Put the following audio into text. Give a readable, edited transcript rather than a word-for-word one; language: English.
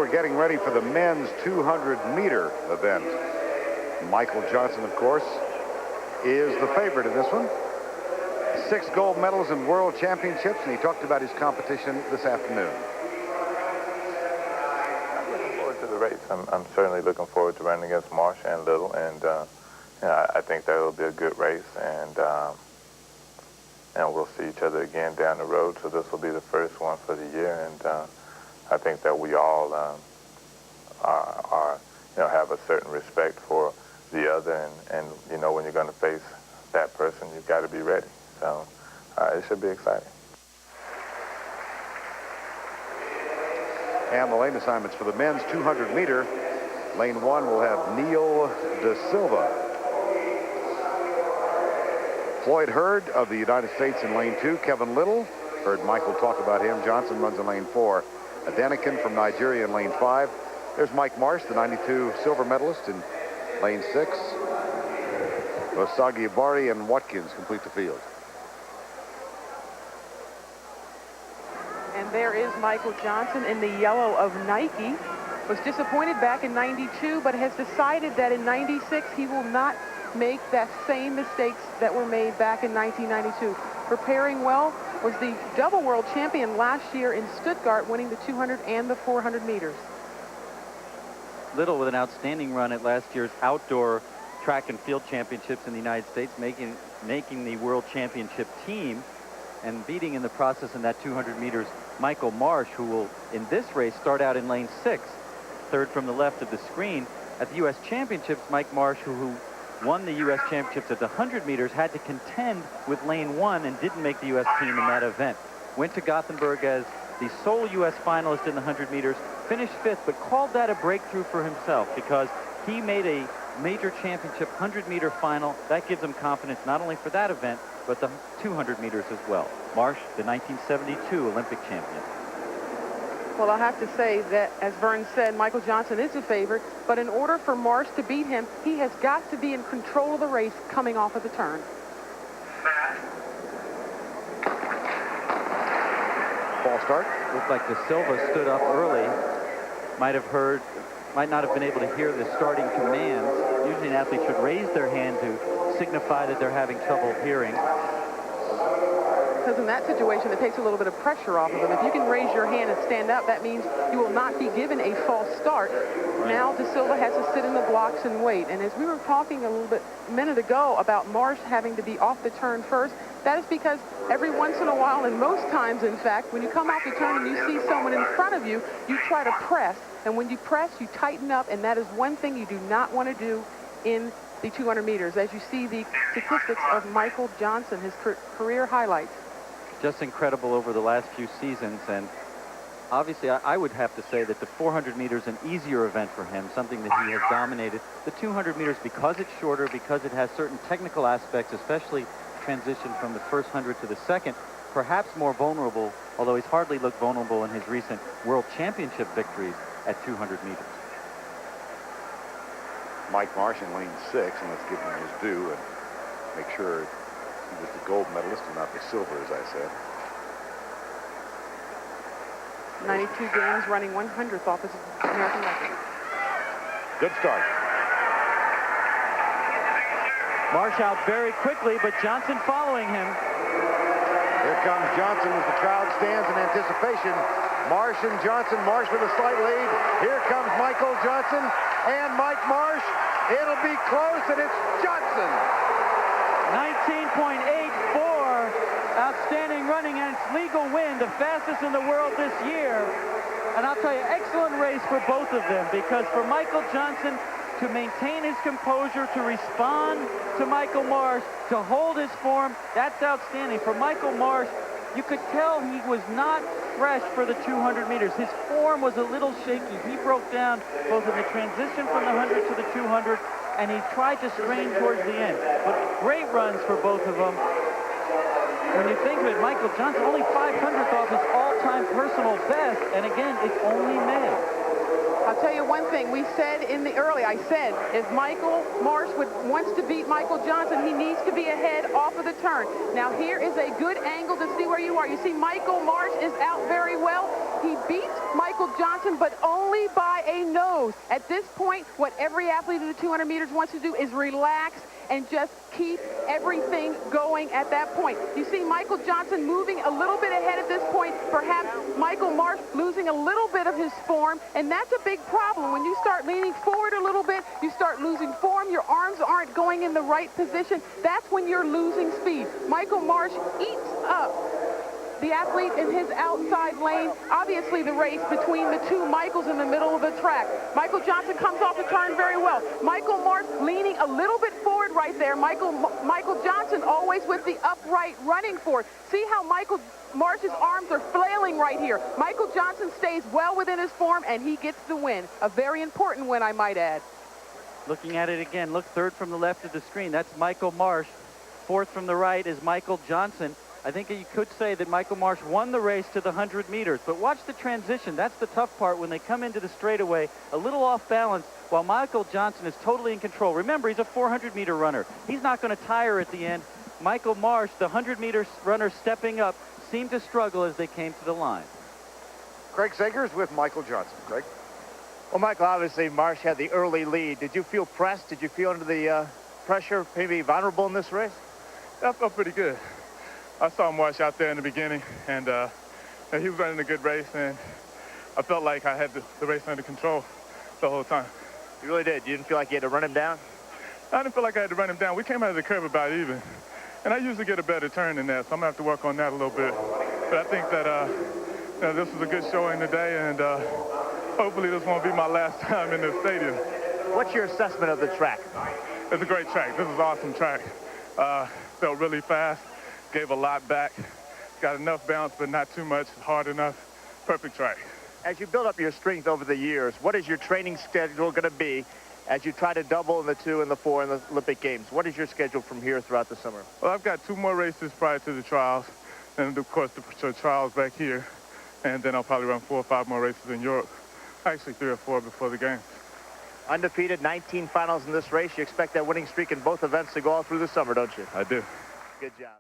we're getting ready for the men's 200-meter event. Michael Johnson, of course, is the favorite in this one. 6 gold medals in world championships, and he talked about his competition this afternoon. I'm looking forward to the race. I'm certainly looking forward to running against Marsh and Little, and I think that will be a good race, and we'll see each other again down the road. So this will be the first one for the year, and I think that we all are have a certain respect for the other, and when you're going to face that person, you've got to be ready. So it should be exciting. And the lane assignments for the men's 200-meter. Lane 1 will have DeSilva. Floyd Hurd of the United States in lane 2. Kevin Little. Heard Michael talk about him. Johnson runs in lane 4. Adeniken from Nigeria in lane 5. There's Mike Marsh, the 92 silver medalist, in lane 6. Osagiobare and Watkins complete the field. And there is Michael Johnson in the yellow of Nike. Was disappointed back in '92, but has decided that in '96 he will not make that same mistakes that were made back in 1992. Preparing well, was the double world champion last year in Stuttgart, winning the 200 and the 400 meters. Little with an outstanding run at last year's outdoor track and field championships in the United States, making the world championship team and beating in the process in that 200 meters Michael Marsh, who will in this race start out in lane 6, third from the left of the screen. At the U.S. Championships, Mike Marsh, who won the U.S. Championships at the 100 meters, had to contend with lane 1 and didn't make the U.S. team in that event. Went to Gothenburg as the sole U.S. finalist in the 100 meters, finished 5th, but called that a breakthrough for himself because he made a major championship 100-meter final. That gives him confidence not only for that event, but the 200 meters as well. Marsh, the 1972 Olympic champion. Well, I'll have to say that, as Vern said, Michael Johnson is a favorite, but in order for Marsh to beat him, he has got to be in control of the race coming off of the turn. False start. Looked like DeSilva stood up early. Might not have been able to hear the starting commands. Usually an athlete should raise their hand to signify that they're having trouble hearing. Because in that situation, it takes a little bit of pressure off of them. If you can raise your hand and stand up, that means you will not be given a false start. Right. Now DeSilva has to sit in the blocks and wait. And as we were talking a minute ago about Marsh having to be off the turn first, that is because every once in a while, and most times, in fact, when you come off the turn and you see someone in front of you, you try to press. And when you press, you tighten up, and that is one thing you do not want to do in the 200 meters. As you see the statistics of Michael Johnson, his career highlights. Just incredible over the last few seasons, and obviously I would have to say that the 400 meters an easier event for him, something that he has dominated. The 200 meters, because it's shorter, because it has certain technical aspects, especially transition from the first 100 to the second, perhaps more vulnerable, although he's hardly looked vulnerable in his recent world championship victories at 200 meters. Mike Marsh in lane 6, and let's give him his due and make sure he was the gold medalist and not the silver, as I said. 92 games, running 100th off his American record. Good start. Marsh out very quickly, but Johnson following him. Here comes Johnson as the crowd stands in anticipation. Marsh and Johnson. Marsh with a slight lead. Here comes Michael Johnson and Mike Marsh. It'll be close, and it's Johnson. 19.84. Outstanding running, and it's legal win, the fastest in the world this year. And I'll tell you, excellent race for both of them, because for Michael Johnson to maintain his composure, to respond to Michael Marsh, to hold his form, that's outstanding. For Michael Marsh, you could tell he was not fresh for the 200 meters. His form was a little shaky. He broke down both in the transition from the 100 to the 200, and he tried to strain towards the end. But great runs for both of them. When you think of it, Michael Johnson only 500th off his all-time personal best, and again, it's only May. I'll tell you one thing. We said in the early, I said, if Michael Marsh wants to beat Michael Johnson, he needs to be ahead off of the turn. Now, here is a good angle to see where you are. You see Michael Marsh is out very well. He beat Michael Johnson, but only by a nose. At this point, what every athlete in the 200 meters wants to do is relax and just keep everything going at that point. You see Michael Johnson moving a little bit ahead at this point, perhaps Michael Marsh losing a little bit of his form, and that's a big problem. When you start leaning forward a little bit, you start losing form, your arms aren't going in the right position, that's when you're losing speed. Michael Marsh eats up the athlete in his outside lane. Obviously the race between the two Michaels in the middle of the track. Michael Johnson comes off the turn very well. Michael Marsh leaning a little bit forward right there. Michael Johnson always with the upright running forward. See how Michael Marsh's arms are flailing right here. Michael Johnson stays well within his form, and he gets the win. A very important win, I might add. Looking at it again, look, third from the left of the screen. That's Michael Marsh. Fourth from the right is Michael Johnson. I think you could say that Michael Marsh won the race to the 100 meters, but watch the transition. That's the tough part when they come into the straightaway, a little off balance, while Michael Johnson is totally in control. Remember, he's a 400-meter runner. He's not going to tire at the end. Michael Marsh, the 100-meter runner stepping up, seemed to struggle as they came to the line. Craig Sagers with Michael Johnson. Craig? Well, Michael, obviously Marsh had the early lead. Did you feel pressed? Did you feel under the pressure, maybe vulnerable in this race? I felt pretty good. I saw Marsh out there in the beginning, and he was running a good race, and I felt like I had the race under control the whole time. You really did? You didn't feel like you had to run him down? I didn't feel like I had to run him down. We came out of the curve about even, and I usually get a better turn than that, so I'm going to have to work on that a little bit. But I think that this was a good showing today, and hopefully this won't be my last time in this stadium. What's your assessment of the track? It's a great track. This is an awesome track. Felt really fast. Gave a lot back, got enough bounce, but not too much, hard enough, perfect track. As you build up your strength over the years, what is your training schedule going to be as you try to double in the 2 and the 4 in the Olympic Games? What is your schedule from here throughout the summer? Well, I've got 2 more races prior to the trials, and of course the trials back here, and then I'll probably run 4 or 5 more races in Europe, actually 3 or 4 before the Games. Undefeated, 19 finals in this race. You expect that winning streak in both events to go all through the summer, don't you? I do. Good job.